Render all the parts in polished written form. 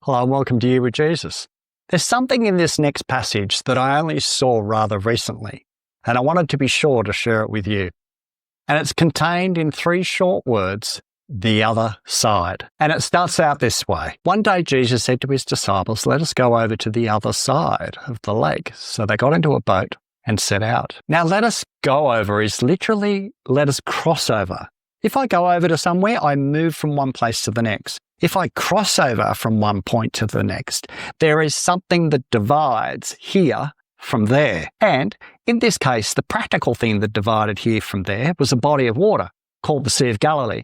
Hello and welcome to You with Jesus. There's something in this next passage that I only saw rather recently, and I wanted to be sure to share it with you. And it's contained in 3 short words, the other side. And it starts out this way. One day Jesus said to his disciples, let us go over to the other side of the lake. So they got into a boat and set out. Now, let us go over is literally let us cross over. If I go over to somewhere, I move from one place to the next. If I cross over from one point to the next, there is something that divides here from there. And in this case, the practical thing that divided here from there was a body of water called the Sea of Galilee.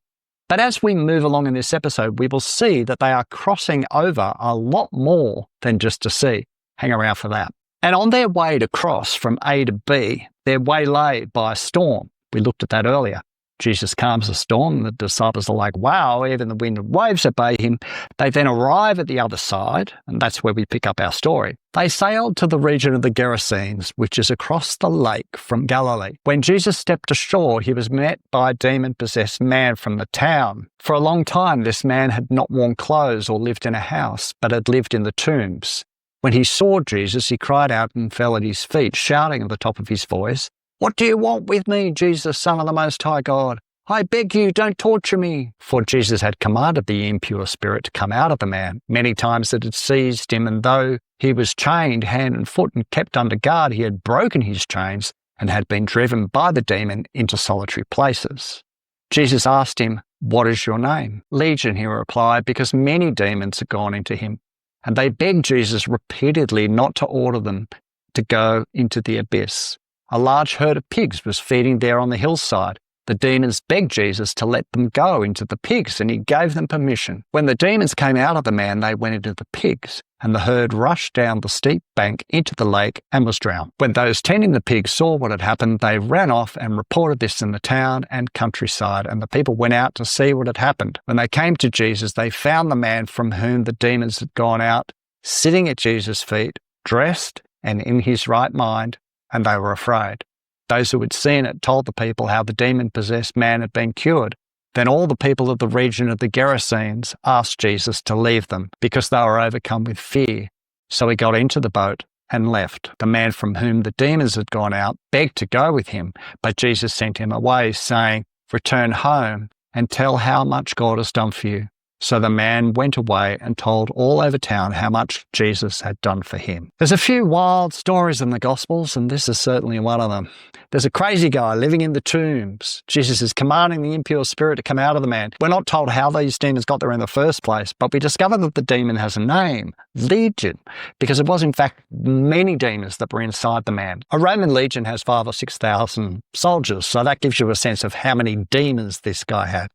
But as we move along in this episode, we will see that they are crossing over a lot more than just a sea. Hang around for that. And on their way to cross from A to B, they're waylaid by a storm. We looked at that earlier. Jesus calms the storm. The disciples are like, wow, even the wind and waves obey him. They then arrive at the other side, and that's where we pick up our story. They sailed to the region of the Gerasenes, which is across the lake from Galilee. When Jesus stepped ashore, he was met by a demon-possessed man from the town. For a long time, this man had not worn clothes or lived in a house, but had lived in the tombs. When he saw Jesus, he cried out and fell at his feet, shouting at the top of his voice, "What do you want with me, Jesus, Son of the Most High God? I beg you, don't torture me." For Jesus had commanded the impure spirit to come out of the man. Many times it had seized him, and though he was chained hand and foot and kept under guard, he had broken his chains and had been driven by the demon into solitary places. Jesus asked him, "What is your name?" "Legion," he replied, because many demons had gone into him. And they begged Jesus repeatedly not to order them to go into the abyss. A large herd of pigs was feeding there on the hillside. The demons begged Jesus to let them go into the pigs, and he gave them permission. When the demons came out of the man, they went into the pigs, and the herd rushed down the steep bank into the lake and was drowned. When those tending the pigs saw what had happened, they ran off and reported this in the town and countryside, and the people went out to see what had happened. When they came to Jesus, they found the man from whom the demons had gone out, sitting at Jesus' feet, dressed and in his right mind, and they were afraid. Those who had seen it told the people how the demon-possessed man had been cured. Then all the people of the region of the Gerasenes asked Jesus to leave them because they were overcome with fear. So he got into the boat and left. The man from whom the demons had gone out begged to go with him, but Jesus sent him away, saying, "Return home and tell how much God has done for you." So the man went away and told all over town how much Jesus had done for him. There's a few wild stories in the Gospels, and this is certainly one of them. There's a crazy guy living in the tombs. Jesus is commanding the impure spirit to come out of the man. We're not told how these demons got there in the first place, but we discover that the demon has a name, Legion, because it was in fact many demons that were inside the man. A Roman legion has 5,000 or 6,000 soldiers, so that gives you a sense of how many demons this guy had.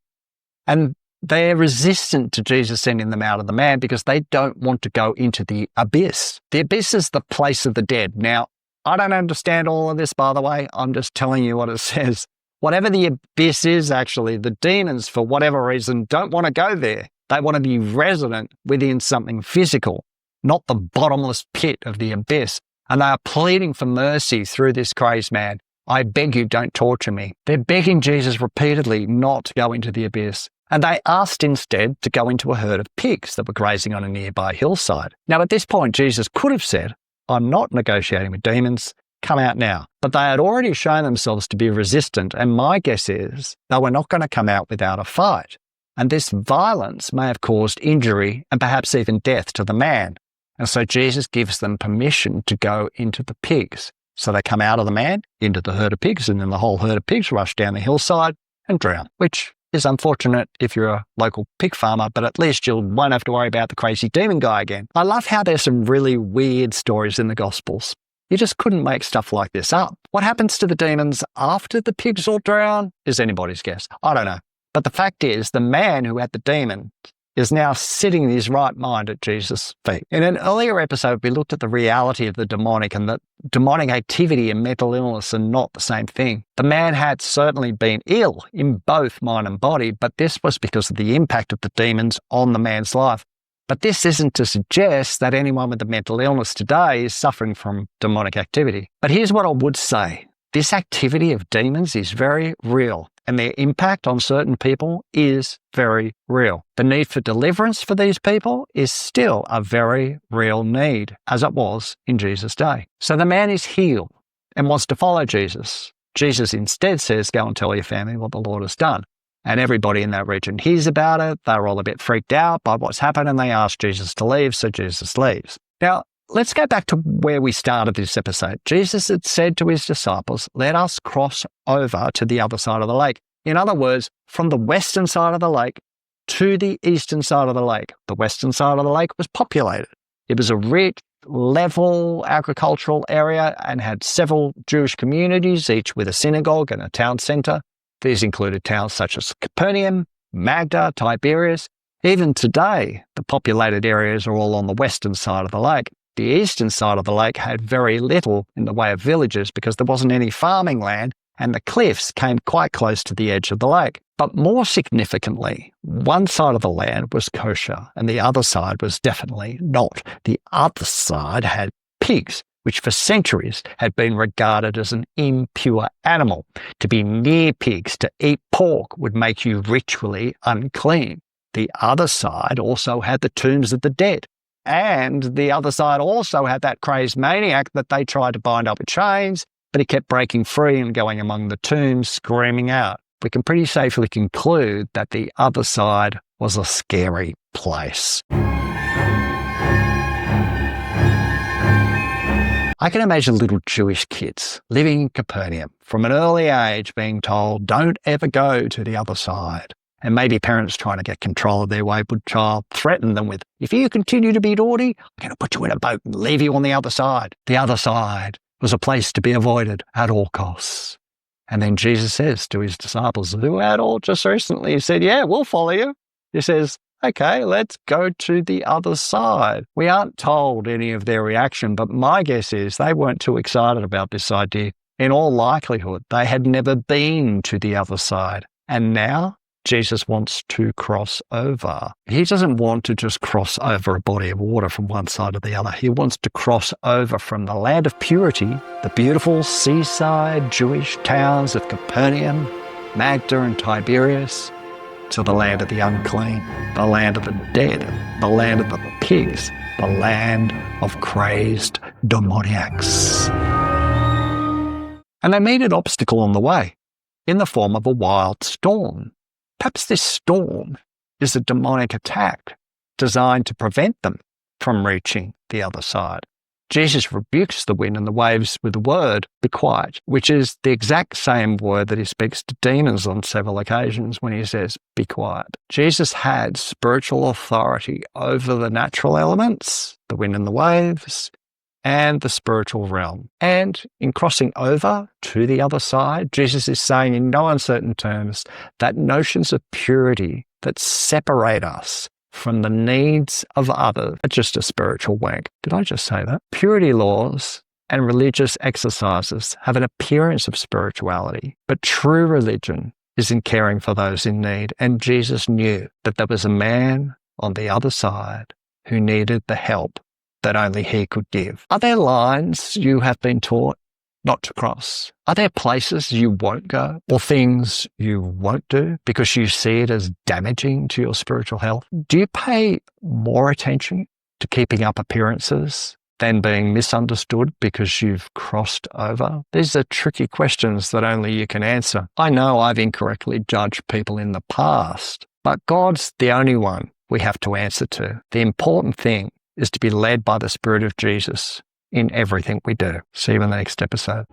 And they're resistant to Jesus sending them out of the man because they don't want to go into the abyss. The abyss is the place of the dead. Now, I don't understand all of this, by the way. I'm just telling you what it says. Whatever the abyss is, actually, the demons, for whatever reason, don't want to go there. They want to be resident within something physical, not the bottomless pit of the abyss. And they are pleading for mercy through this crazed man. "I beg you, don't torture me." They're begging Jesus repeatedly not to go into the abyss. And they asked instead to go into a herd of pigs that were grazing on a nearby hillside. Now, at this point, Jesus could have said, "I'm not negotiating with demons, come out now." But they had already shown themselves to be resistant, and my guess is they were not going to come out without a fight. And this violence may have caused injury and perhaps even death to the man. And so Jesus gives them permission to go into the pigs. So they come out of the man into the herd of pigs, and then the whole herd of pigs rush down the hillside and drown, which is unfortunate if you're a local pig farmer, but at least you won't have to worry about the crazy demon guy again. I love how there's some really weird stories in the Gospels. You just couldn't make stuff like this up. What happens to the demons after the pigs all drown is anybody's guess. I don't know. But the fact is, the man who had the demon is now sitting in his right mind at Jesus' feet. In an earlier episode, we looked at the reality of the demonic and that demonic activity and mental illness are not the same thing. The man had certainly been ill in both mind and body, but this was because of the impact of the demons on the man's life. But this isn't to suggest that anyone with a mental illness today is suffering from demonic activity. But here's what I would say. This activity of demons is very real. and their impact on certain people is very real. The need for deliverance for these people is still a very real need, as it was in Jesus' day. So the man is healed and wants to follow Jesus. Jesus instead says, go and tell your family what the Lord has done. And everybody in that region hears about it. They're all a bit freaked out by what's happened, and they ask Jesus to leave, so Jesus leaves. Now, let's go back to where we started this episode. Jesus had said to his disciples, let us cross over to the other side of the lake. In other words, from the western side of the lake to the eastern side of the lake. The western side of the lake was populated. It was a rich, level agricultural area and had several Jewish communities, each with a synagogue and a town centre. These included towns such as Capernaum, Magda, Tiberias. Even today, the populated areas are all on the western side of the lake. The eastern side of the lake had very little in the way of villages because there wasn't any farming land, and the cliffs came quite close to the edge of the lake. But more significantly, one side of the land was kosher and the other side was definitely not. The other side had pigs, which for centuries had been regarded as an impure animal. To be near pigs, to eat pork, would make you ritually unclean. The other side also had the tombs of the dead. And the other side also had that crazed maniac that they tried to bind up with chains, but he kept breaking free and going among the tombs, screaming out. We can pretty safely conclude that the other side was a scary place. I can imagine little Jewish kids living in Capernaum from an early age being told, don't ever go to the other side. And maybe parents trying to get control of their wayward child threaten them with, if you continue to be naughty, I'm going to put you in a boat and leave you on the other side. The other side was a place to be avoided at all costs. And then Jesus says to his disciples, who had all just recently, he said, yeah, we'll follow you. He says, okay, let's go to the other side. We aren't told any of their reaction, but my guess is they weren't too excited about this idea. In all likelihood, they had never been to the other side. And now Jesus wants to cross over. He doesn't want to just cross over a body of water from one side to the other. He wants to cross over from the land of purity, the beautiful seaside Jewish towns of Capernaum, Magda and Tiberias, to the land of the unclean, the land of the dead, the land of the pigs, the land of crazed demoniacs. And they meet an obstacle on the way in the form of a wild storm. Perhaps this storm is a demonic attack designed to prevent them from reaching the other side. Jesus rebukes the wind and the waves with the word, be quiet, which is the exact same word that he speaks to demons on several occasions when he says, be quiet. Jesus had spiritual authority over the natural elements, the wind and the waves, and the spiritual realm. And in crossing over to the other side, Jesus is saying in no uncertain terms that notions of purity that separate us from the needs of others are just a spiritual wank. Did I just say that? Purity laws and religious exercises have an appearance of spirituality, but true religion is in caring for those in need. And Jesus knew that there was a man on the other side who needed the help that only he could give. Are there lines you have been taught not to cross? Are there places you won't go or things you won't do because you see it as damaging to your spiritual health? Do you pay more attention to keeping up appearances than being misunderstood because you've crossed over? These are tricky questions that only you can answer. I know I've incorrectly judged people in the past, but God's the only one we have to answer to. The important thing is to be led by the Spirit of Jesus in everything we do. See you in the next episode.